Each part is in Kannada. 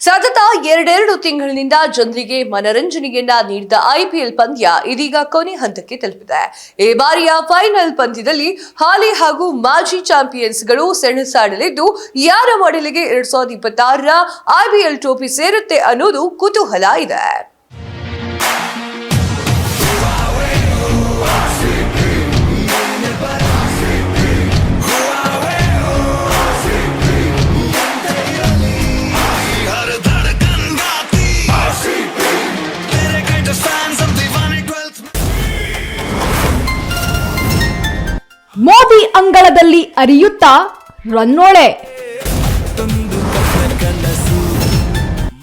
ಸತತ ಎರಡೆರಡು ತಿಂಗಳಿನಿಂದ ಜನರಿಗೆ ಮನರಂಜನೆಯನ್ನ ನೀಡಿದ ಐಪಿಎಲ್ ಪಂದ್ಯ ಇದೀಗ ಕೊನೆ ಹಂತಕ್ಕೆ ತಲುಪಿದೆ. ಈ ಬಾರಿಯ ಫೈನಲ್ ಪಂದ್ಯದಲ್ಲಿ ಹಾಲಿ ಹಾಗೂ ಮಾಜಿ ಚಾಂಪಿಯನ್ಸ್ಗಳು ಸೆಣಸಾಡಲಿದ್ದು, ಯಾರ ಮಡಲಿಗೆ 2026ರ ಐಪಿಎಲ್ ಟ್ರೋಫಿ ಸೇರುತ್ತೆ ಅನ್ನೋದು ಕುತೂಹಲ ಇದೆ. ಮೋದಿ ಅಂಗಳದಲ್ಲಿ ಅರಿಯುತ್ತಾ ರನ್ನೋಳೆ.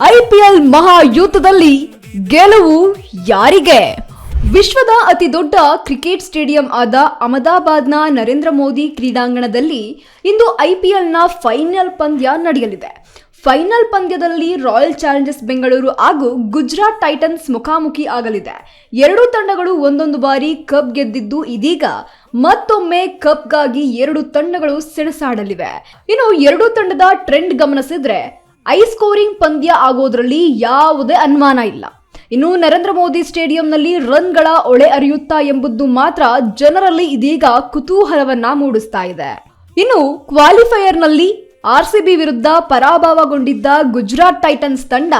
ಐಪಿಎಲ್ ಮಹಾಯುದ್ಧದಲ್ಲಿ ಗೆಲುವು ಯಾರಿಗೆ? ವಿಶ್ವದ ಅತಿ ದೊಡ್ಡ ಕ್ರಿಕೆಟ್ ಸ್ಟೇಡಿಯಂ ಆದ ಅಹಮದಾಬಾದ್ನ ನರೇಂದ್ರ ಮೋದಿ ಕ್ರೀಡಾಂಗಣದಲ್ಲಿ ಇಂದು ಐಪಿಎಲ್ನ ಫೈನಲ್ ಪಂದ್ಯ ನಡೆಯಲಿದೆ. ಫೈನಲ್ ಪಂದ್ಯದಲ್ಲಿ ರಾಯಲ್ ಚಾಲೆಂಜರ್ಸ್ ಬೆಂಗಳೂರು ಹಾಗೂ ಗುಜರಾತ್ ಟೈಟನ್ಸ್ ಮುಖಾಮುಖಿ ಆಗಲಿದೆ. ಎರಡೂ ತಂಡಗಳು ಒಂದೊಂದು ಬಾರಿ ಕಪ್ ಗೆದ್ದಿದ್ದು, ಇದೀಗ ಮತ್ತೊಮ್ಮೆ ಕಪ್ಗಾಗಿ ಎರಡು ತಂಡಗಳು ಸೆಣಸಾಡಲಿವೆ. ಇನ್ನು ಎರಡೂ ತಂಡದ ಟ್ರೆಂಡ್ ಗಮನಿಸಿದ್ರೆ ಹೈ ಸ್ಕೋರಿಂಗ್ ಪಂದ್ಯ ಆಗೋದ್ರಲ್ಲಿ ಯಾವುದೇ ಅನುಮಾನ ಇಲ್ಲ. ಇನ್ನು ನರೇಂದ್ರ ಮೋದಿ ಸ್ಟೇಡಿಯಂನಲ್ಲಿ ರನ್ಗಳ ಒಳೆ ಹರಿಯುತ್ತಾ ಎಂಬುದು ಮಾತ್ರ ಜನರಲ್ಲಿ ಇದೀಗ ಕುತೂಹಲವನ್ನ ಮೂಡಿಸ್ತಾ ಇದೆ. ಇನ್ನು ಕ್ವಾಲಿಫೈಯರ್ನಲ್ಲಿ ಆರ್ಸಿಬಿ ವಿರುದ್ಧ ಪರಾಭವಗೊಂಡಿದ್ದ ಗುಜರಾತ್ ಟೈಟನ್ಸ್ ತಂಡ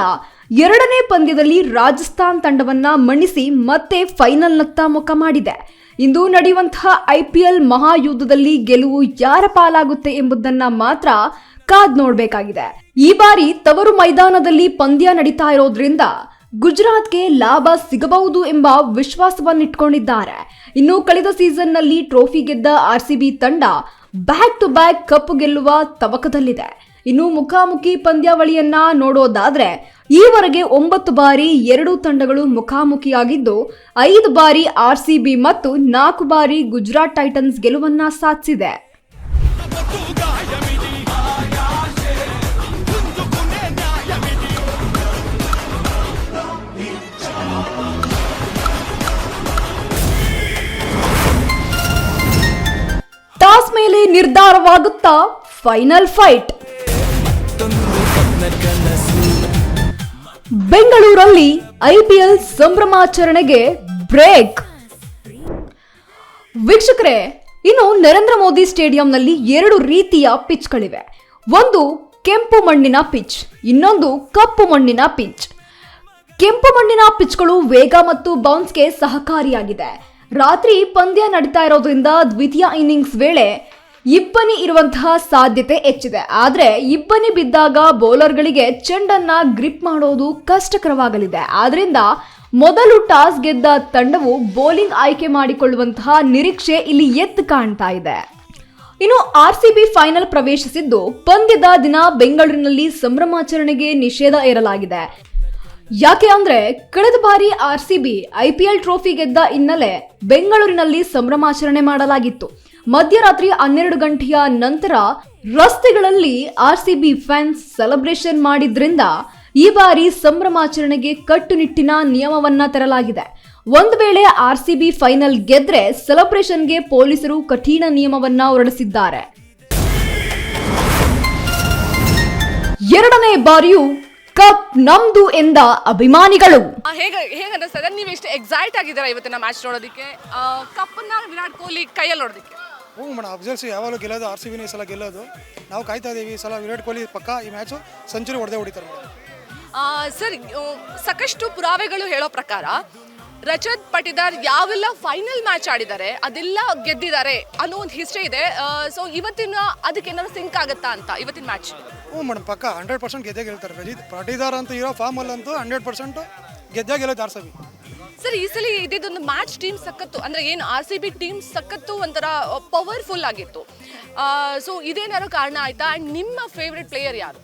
ಎರಡನೇ ಪಂದ್ಯದಲ್ಲಿ ರಾಜಸ್ಥಾನ್ ತಂಡವನ್ನ ಮಣಿಸಿ ಮತ್ತೆ ಫೈನಲ್ನತ್ತ ಮುಖ ಮಾಡಿದೆ. ಇಂದು ನಡೆಯುವಂತಹ ಐಪಿಎಲ್ ಮಹಾಯುದ್ಧದಲ್ಲಿ ಗೆಲುವು ಯಾರ ಪಾಲಾಗುತ್ತೆ ಎಂಬುದನ್ನ ಮಾತ್ರ ಕಾದ್ ನೋಡಬೇಕಾಗಿದೆ. ಈ ಬಾರಿ ತವರು ಮೈದಾನದಲ್ಲಿ ಪಂದ್ಯ ನಡೀತಾ ಇರೋದ್ರಿಂದ ಗುಜರಾತ್ಗೆ ಲಾಭ ಸಿಗಬಹುದು ಎಂಬ ವಿಶ್ವಾಸವನ್ನಿಟ್ಕೊಂಡಿದ್ದಾರೆ. ಇನ್ನು ಕಳೆದ ಸೀಸನ್ನಲ್ಲಿ ಟ್ರೋಫಿ ಗೆದ್ದ ಆರ್ಸಿಬಿ ತಂಡ ಬ್ಯಾಕ್ ಟು ಬ್ಯಾಕ್ ಕಪ್ ಗೆಲ್ಲುವ ತವಕದಲ್ಲಿದೆ. ಇನ್ನು ಮುಖಾಮುಖಿ ಪಂದ್ಯಾವಳಿಯನ್ನ ನೋಡೋದಾದ್ರೆ ಈವರೆಗೆ 9 ಬಾರಿ ಎರಡೂ ತಂಡಗಳು ಮುಖಾಮುಖಿಯಾಗಿದ್ದು, 5 ಬಾರಿ ಆರ್ಸಿಬಿ ಮತ್ತು 4 ಬಾರಿ ಗುಜರಾತ್ ಟೈಟನ್ಸ್ ಗೆಲುವನ್ನ ಸಾಧಿಸಿದೆ. ಟಾಸ್ ಮೇಲೆ ನಿರ್ಧಾರವಾಗುತ್ತಾ ಫೈನಲ್ ಫೈಟ್. ಬೆಂಗಳೂರಲ್ಲಿ ಐಪಿಎಲ್ ಸಂಭ್ರಮಾಚರಣೆಗೆ ಬ್ರೇಕ್. ವೀಕ್ಷಕರೇ, ಇನ್ನು ನರೇಂದ್ರ ಮೋದಿ ಸ್ಟೇಡಿಯಂನಲ್ಲಿ 2 ರೀತಿಯ ಪಿಚ್ಗಳಿವೆ. ಒಂದು ಕೆಂಪು ಮಣ್ಣಿನ ಪಿಚ್, ಇನ್ನೊಂದು ಕಪ್ಪು ಮಣ್ಣಿನ ಪಿಚ್. ಕೆಂಪು ಮಣ್ಣಿನ ಪಿಚ್ಗಳು ವೇಗ ಮತ್ತು ಬೌನ್ಸ್ಗೆ ಸಹಕಾರಿಯಾಗಿದೆ. ರಾತ್ರಿ ಪಂದ್ಯ ನಡೀತಾ ಇರೋದ್ರಿಂದ ದ್ವಿತೀಯ ಇನ್ನಿಂಗ್ಸ್ ವೇಳೆ ಇಬ್ಬನಿ ಇರುವಂತಹ ಸಾಧ್ಯತೆ ಹೆಚ್ಚಿದೆ. ಆದ್ರೆ ಇಬ್ಬನಿ ಬಿದ್ದಾಗ ಬೌಲರ್ಗಳಿಗೆ ಚೆಂಡನ್ನ ಗ್ರಿಪ್ ಮಾಡೋದು ಕಷ್ಟಕರವಾಗಲಿದೆ. ಆದ್ರಿಂದ ಮೊದಲು ಟಾಸ್ ಗೆದ್ದ ತಂಡವು ಬೌಲಿಂಗ್ ಆಯ್ಕೆ ಮಾಡಿಕೊಳ್ಳುವಂತಹ ನಿರೀಕ್ಷೆ ಇಲ್ಲಿ ಎದ್ದು ಕಾಣ್ತಾ ಇದೆ. ಇನ್ನು ಆರ್ಸಿಬಿ ಫೈನಲ್ ಪ್ರವೇಶಿಸಿದ್ದು, ಪಂದ್ಯದ ದಿನ ಬೆಂಗಳೂರಿನಲ್ಲಿ ಸಂಭ್ರಮಾಚರಣೆಗೆ ನಿಷೇಧ ಹೇರಲಾಗಿದೆ. ಯಾಕೆ ಅಂದ್ರೆ ಕಳೆದ ಬಾರಿ ಆರ್ಸಿಬಿ ಐಪಿಎಲ್ ಟ್ರೋಫಿ ಗೆದ್ದ ಹಿನ್ನೆಲೆ ಬೆಂಗಳೂರಿನಲ್ಲಿ ಸಂಭ್ರಮಾಚರಣೆ ಮಾಡಲಾಗಿತ್ತು. ಮಧ್ಯರಾತ್ರಿ 12 ಗಂಟೆಯ ನಂತರ ರಸ್ತೆಗಳಲ್ಲಿ ಆರ್ಸಿಬಿ ಫ್ಯಾನ್ಸ್ ಸೆಲೆಬ್ರೇಷನ್ ಮಾಡಿದ್ರಿಂದ ಈ ಬಾರಿ ಸಂಭ್ರಮಾಚರಣೆಗೆ ಕಟ್ಟುನಿಟ್ಟಿನ ನಿಯಮವನ್ನ ತರಲಾಗಿದೆ. ಒಂದು ವೇಳೆ ಆರ್ಸಿಬಿ ಫೈನಲ್ ಗೆದ್ರೆ ಸೆಲೆಬ್ರೇಷನ್ಗೆ ಪೊಲೀಸರು ಕಠಿಣ ನಿಯಮವನ್ನ ಹೊರಡಿಸಿದ್ದಾರೆ. ಎರಡನೇ ಬಾರಿಯೂ ಕಪ್ ನಮ್ದು ಎಂದ ಅಭಿಮಾನಿಗಳು. ಹೇಗನ್ನಿಸ್ತದೆ? ನೀವು ಎಷ್ಟು ಎಕ್ಸೈಟ್ ಆಗಿದ್ದೀರಾ ಇವತ್ತಿನ ಮ್ಯಾಚ್ ನೋಡೋದಕ್ಕೆ? ಕಪ್ಪನ್ನ ವಿರಾಟ್ ಕೊಹ್ಲಿ ಕೈಯಲ್ಲಿ ನೋಡೋದಕ್ಕೆ? ಮೇಡಮ್, ಅಬ್ಸರ್ವ್ಸ್ ಯಾವಾಗಲೂ ಗೆಲ್ಲೋದು ಆರ್ಸಿಬಿನೇ ಈ ಸಲ ಗೆಲ್ಲೋದು. ನಾವು ಕಾಯ್ತಾ ಇದ್ದೀವಿ. ಈ ಸಲ ವಿರಾಟ್ ಕೊಹ್ಲಿ ಪಕ್ಕ ಈ ಮ್ಯಾಚು ಸೆಂಚುರಿ ಹೊಡೆದೇ ಮೇಡಮ್. ಸರ್, ಸಾಕಷ್ಟು ಪುರಾವೆಗಳು ಹೇಳೋ ಪ್ರಕಾರ ರಜತ್ ಪಟಿದಾರ್ ಯಾವೆಲ್ಲ ಫೈನಲ್ ಮ್ಯಾಚ್ ಆಡಿದ್ದಾರೆ ಅದೆಲ್ಲ ಗೆದ್ದಿದ್ದಾರೆ ಅನ್ನೋ ಒಂದು ಹಿಸ್ಟ್ರಿ ಇದೆ. ಸೊ ಇವತ್ತಿನ ಅದಕ್ಕೆ ಏನಾದ್ರು ಸಿಂಕ್ ಆಗುತ್ತಾ ಅಂತ ಇವತ್ತಿನ ಮ್ಯಾಚ್? ಮೇಡಮ್, ಪಕ್ಕ 100% ಗೆದ್ದೇ ಗೆಲ್ತಾರೆ. ರಜತ್ ಪಟಿದಾರ್ ಅಂತ ಇರೋ ಫಾರ್ಮಲ್ಲಂತೂ 100% ಗೆದ್ದೇ ಗೆಲ್ಲೋದು ಆರ್ಸಿಬಿ. ಸರ್, ಈ ಸಲ ಇದೊಂದು ಮ್ಯಾಚ್ ಟೀಮ್ ಸಖತ್ತು, ಅಂದ್ರೆ ಏನು ಆರ್ಸಿಬಿ ಟೀಮ್ ಸಖತ್ತು ಒಂಥರ ಪವರ್ಫುಲ್ ಆಗಿತ್ತು. ಸೊ ಇದೇನಾದ್ರು ಕಾರಣ ಆಯ್ತಾ? ಅಂಡ್ ನಿಮ್ಮ ಫೇವ್ರೆಟ್ ಪ್ಲೇಯರ್ ಯಾರು?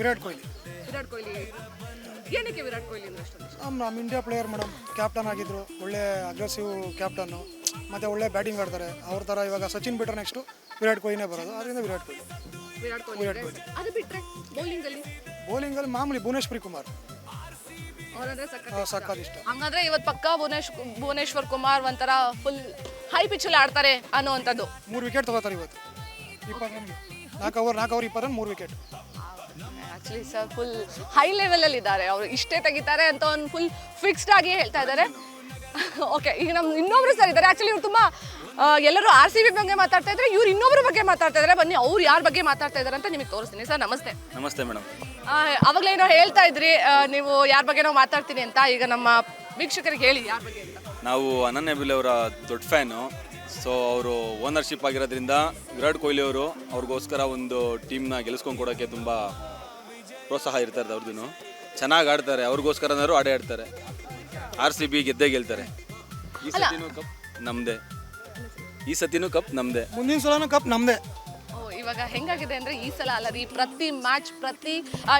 ವಿರಾಟ್ ಕೊಹ್ಲಿ. ವಿರಾಟ್ ಕೊಹ್ಲಿ ಏನಕ್ಕೆ ವಿರಾಟ್ ಕೊಹ್ಲಿ ಅಂದ್ರೆ ಅಷ್ಟೊಂದು? ನಮ್ಮ ಇಂಡಿಯಾ ಪ್ಲೇಯರ್ ಮೇಡಮ್, ಕ್ಯಾಪ್ಟನ್ ಆಗಿದ್ರು, ಒಳ್ಳೆ ಅಗ್ರೆಸಿವ್ ಕ್ಯಾಪ್ಟನ್ನು, ಮತ್ತೆ ಒಳ್ಳೆ ಬ್ಯಾಟಿಂಗ್ ಆಡ್ತಾರೆ. ಅವ್ರ ಥರ ಇವಾಗ ಸಚಿನ್ ಬಿಟ್ಟರೆ ನೆಕ್ಸ್ಟು ವಿರಾಟ್ ಕೊಹ್ಲಿನೇ ಬರೋದು. ಅದರಿಂದ ವಿರಾಟ್ ಕೊಹ್ಲಿ. ಅದು ಬಿಟ್ಟರೆ ಬೌಲಿಂಗಲ್ಲಿ ಮಾಮೂಲಿ ಭುವನೇಶ್ವರಿ ಕುಮಾರ್ ಸಖತ್ ಇಷ್ಟ. ಹಂಗಂದ್ರೆ ಇವತ್ತು ಪಕ್ಕ ಭುವನೇಶ್ವರ್ ಕುಮಾರ್ ಒಂಥರ ಫುಲ್ ಹೈ ಪಿಚಲ್ಲಿ ಆಡ್ತಾರೆ ಅನ್ನೋವಂಥದ್ದು. 3 ವಿಕೆಟ್ ತಗೋತಾರೆ ಇವತ್ತು. 4 over 4 over 20 3 wicket. Actually sir full high ಲೆವೆಲಲ್ಲಿ ಇದ್ದಾರೆ, ಅವರು ಇಷ್ಟೇ ತೆಗಿತಾರೆ ಅಂತ ಒಂದು ಫುಲ್ ಫಿಕ್ಸ್ಡ್ ಆಗಿ ಹೇಳ್ತಾ ಇದ್ದಾರೆ. ಓಕೆ, ಈಗ ನಮ್ಮ ಇನ್ನೊಬ್ರು ಸರ್ ಇದ್ದಾರೆ. ಆಕ್ಚುಲಿ ಇವ್ರು ತುಂಬ ಎಲ್ಲರೂ RCB ಬಗ್ಗೆ ಮಾತಾಡ್ತಾ ಇದ್ದಾರೆ, ಇವ್ರು ಇನ್ನೊಬ್ರ ಬಗ್ಗೆ ಮಾತಾಡ್ತಾ ಇದ್ದಾರೆ. ಬನ್ನಿ ಅವ್ರು ಯಾರ ಬಗ್ಗೆ ಮಾತಾಡ್ತಾ ಇದ್ದಾರೆ ಅಂತ ನಿಮಗೆ ತೋರಿಸ್ತೀನಿ. ಸರ್ ನಮಸ್ತೆ. ನಮಸ್ತೆ ಮೇಡಮ್. ಅವಾಗಲೇನೋ ಹೇಳ್ತಾ ಇದ್ರಿ ನೀವು ಯಾರ ಬಗ್ಗೆನೋ ಮಾತಾಡ್ತೀನಿ ಅಂತ. ಈಗ ನಮ್ಮ ವೀಕ್ಷಕರಿಗೆ ಹೇಳಿ ಯಾರ ಬಗ್ಗೆ ಅಂತ. ನಾವು ಅನನ್ಯ ಬಿಲ್ ಅವರ ದೊಡ್ಡ ಫ್ಯಾನು. ಸೊ ಅವರು ಓನರ್ಶಿಪ್ ಆಗಿರೋದ್ರಿಂದ ವಿರಾಟ್ ಕೊಹ್ಲಿ ಅವರು ಅವ್ರಿಗೋಸ್ಕರ ಒಂದು ಟೀಮ್ನ ಗೆಲ್ಲಿಸ್ಕೊಂಡು ಕೊಡೋಕ್ಕೆ ತುಂಬ ಪ್ರೋತ್ಸಾಹ ಇರ್ತಾರೆ. ಅವ್ರದ್ದು ಚೆನ್ನಾಗಿ ಆಡ್ತಾರೆ, ಅವ್ರಿಗೋಸ್ಕರನಾದ್ರು ಆಡೇ ಆಡ್ತಾರೆ. RCB ಗೆದ್ದೇ ಗೆಲ್ತಾರೆ. ಈ ಸತಿನೂ ಕಪ್ ನಮ್ಮದೇ, ಈ ಸತಿನೂ ಕಪ್ ನಮ್ಮದೇ, ಮುಂದಿನ ಸಲನೂ ಕಪ್ ನಮ್ಮದೇ. ಇವಾಗ ಹೆಂಗಾಗಿದೆ ಅಂದರೆ ಈ ಸಲ ಅಲ್ಲ ರೀ, ಪ್ರತಿ ಮ್ಯಾಚ್ ಪ್ರತಿ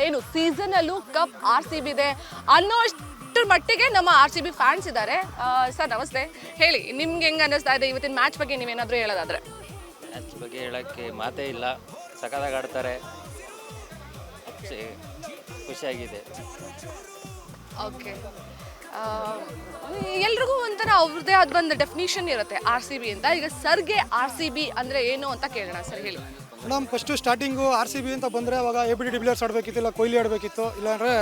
ಏನು ಸೀಸನಲ್ಲೂ ಕಪ್ RCB ಇದೆ ಅನ್ನೋಷ್ಟರ ಮಟ್ಟಿಗೆ ನಮ್ಮ RCB ಫ್ಯಾನ್ಸ್ ಇದ್ದಾರೆ. ಸರ್ ನಮಸ್ತೆ, ಹೇಳಿ ನಿಮ್ಗೆ ಹೆಂಗೆ ಅನ್ನಿಸ್ತಾ ಇದೆ ಇವತ್ತಿನ ಮ್ಯಾಚ್ ಬಗ್ಗೆ ನೀವೇನಾದರೂ ಹೇಳೋದಾದ್ರೆ? ಮ್ಯಾಚ್ ಬಗ್ಗೆ ಹೇಳೋಕ್ಕೆ ಮಾತೇ ಇಲ್ಲ, ಸಖತ್ತಾಗಿ ಆಡ್ತಾರೆ, ಖುಷಿಯಾಗಿದೆ. ಓಕೆ, ಎಲ್ರಿಗೂ ಒಂಥರ ಅವ್ರದ್ದೇ ಆದ ಒಂದು ಡೆಫಿನಿಷನ್ ಇರುತ್ತೆ RCB ಅಂತ. ಈಗ ಸರ್ಗೆ RCB ಅಂದರೆ ಏನು ಅಂತ ಕೇಳೋಣ. ಸರ್ ಹೇಳಿ. ಮೇಡಮ್, ಫಸ್ಟು ಸ್ಟಾರ್ಟಿಂಗು RCB ಅಂತ ಬಂದರೆ ಅವಾಗ ABD ಡಿ ವಿಲಿಯರ್ಸ್ ಆಡಬೇಕಿತ್ತು, ಇಲ್ಲ ಕೊಹ್ಲಿ ಆಡಬೇಕಿತ್ತು, ಇಲ್ಲಾಂದರೆ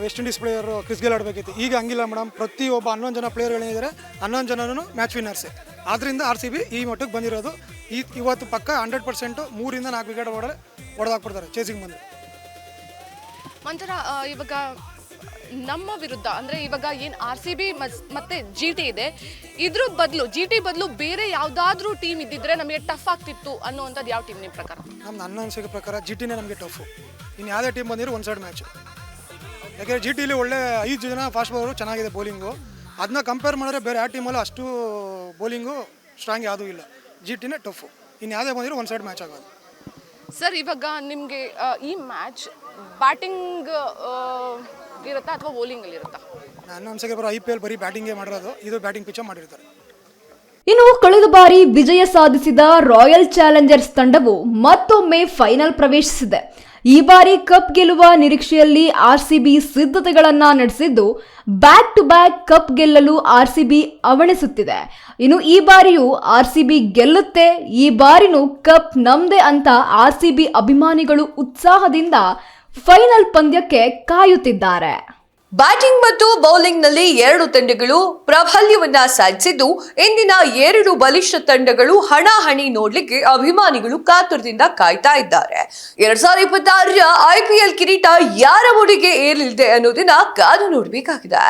West Indies player Chris Gayle ಆಡಬೇಕಿತ್ತು. ಈಗ ಹಂಗಿಲ್ಲ ಮೇಡಮ್, ಪ್ರತಿಯೊಬ್ಬ 11 ಜನ ಪ್ಲೇಯರ್ಗಳೇನಿದ್ದಾರೆ 11 ಜನನೂ ಮ್ಯಾಚ್ ವಿನ್ನರ್ಸೇ. ಆದ್ದರಿಂದ RCB ಈ ಮಟ್ಟಕ್ಕೆ ಬಂದಿರೋದು. ಇವತ್ತು ಪಕ್ಕ 100% 3 4 ವಿಕೆಟ್ ಹೊಡೆದಾಕ್ಬಿಡ್ತಾರೆ ಚೇಸಿಂಗ್ ಬಂದು. ಒಂಥರ ಇವಾಗ ನಮ್ಮ ವಿರುದ್ಧ ಅಂದರೆ ಇವಾಗ ಏನು RCB ಮತ್ತು GT ಇದೆ, ಇದ್ರ ಬದಲು GT ಬದಲು ಬೇರೆ ಯಾವುದಾದ್ರೂ ಟೀಮ್ ಇದ್ದಿದ್ರೆ ನಮಗೆ ಟಫ್ ಆಗ್ತಿತ್ತು ಅನ್ನೋವಂಥದ್ದು ಯಾವ ಟೀಮ್ ನಿಮ್ಮ ಪ್ರಕಾರ? ನನ್ನ ಅನಿಸಿಕೆ ಪ್ರಕಾರ GTನೇ ನಮಗೆ ಟಫು. ಇನ್ನು ಯಾವುದೇ ಟೀಮ್ ಬಂದಿರೋ ಒಂದು ಸೈಡ್ ಮ್ಯಾಚು. ಯಾಕೆಂದರೆ GTಲಿ ಒಳ್ಳೆ 5 ಜನ ಫಾಸ್ಟ್ ಬೌಲರು ಚೆನ್ನಾಗಿದೆ ಬೌಲಿಂಗು. ಅದನ್ನ ಕಂಪೇರ್ ಮಾಡಿದ್ರೆ ಬೇರೆ ಯಾವ ಟೀಮಲ್ಲೂ ಅಷ್ಟು ಬೌಲಿಂಗು ಸ್ಟ್ರಾಂಗ್ ಯಾವುದೂ ಇಲ್ಲ. GTನೇ ಟಫು. ಇನ್ನು ಯಾವುದೇ ಬಂದಿರೋ ಒಂದು ಸೈಡ್ ಮ್ಯಾಚ್ ಆಗೋದು. ಸರ್ ಇವಾಗ ನಿಮಗೆ ಈ ಮ್ಯಾಚ್ ಬ್ಯಾಟಿಂಗ್ ಇರುತ್ತಾ ಅಥವಾ ಬೌಲಿಂಗಲ್ಲಿ ಇರುತ್ತಾ? ನನ್ನ ಅನಿಸಿಕೆ ಪ್ರಕಾರ IPL ಬರೀ ಬ್ಯಾಟಿಂಗೇ ಮಾಡಿರೋದು, ಇದು ಬ್ಯಾಟಿಂಗ್ ಪಿಚ್ಚೇ ಮಾಡಿರ್ತಾರೆ. ಇನ್ನು ಕಳೆದ ಬಾರಿ ವಿಜಯ ಸಾಧಿಸಿದ ರಾಯಲ್ ಚಾಲೆಂಜರ್ಸ್ ತಂಡವು ಮತ್ತೊಮ್ಮೆ ಫೈನಲ್ ಪ್ರವೇಶಿಸಿದೆ. ಈ ಬಾರಿ ಕಪ್ ಗೆಲ್ಲುವ ನಿರೀಕ್ಷೆಯಲ್ಲಿ RCB ಸಿದ್ಧತೆಗಳನ್ನ ನಡೆಸಿದ್ದು, ಬ್ಯಾಕ್ ಟು ಬ್ಯಾಕ್ ಕಪ್ ಗೆಲ್ಲಲು RCB ಅವಣಿಸುತ್ತಿದೆ. ಇನ್ನು ಈ ಬಾರಿಯೂ RCB ಗೆಲ್ಲುತ್ತೆ, ಈ ಬಾರಿನೂ ಕಪ್ ನಮ್ದೇ ಅಂತ RCB ಅಭಿಮಾನಿಗಳು ಉತ್ಸಾಹದಿಂದ ಫೈನಲ್ ಪಂದ್ಯಕ್ಕೆ ಕಾಯುತ್ತಿದ್ದಾರೆ. ಬ್ಯಾಟಿಂಗ್ ಮತ್ತು ಬೌಲಿಂಗ್ ನಲ್ಲಿ 2 ತಂಡಗಳು ಪ್ರಾಬಲ್ಯವನ್ನ ಸಾಧಿಸಿದ್ದು, ಇಂದಿನ 2 ಬಲಿಷ್ಠ ತಂಡಗಳು ಹಣಾಹಣಿ ನೋಡ್ಲಿಕ್ಕೆ ಅಭಿಮಾನಿಗಳು ಕಾತುರದಿಂದ ಕಾಯ್ತಾ ಇದ್ದಾರೆ. 2026ರ IPL ಕಿರೀಟ ಯಾರ ಮುಡಿಗೆ ಏರಲಿದೆ ಅನ್ನೋದನ್ನ ಕಾದು ನೋಡಬೇಕಾಗಿದೆ.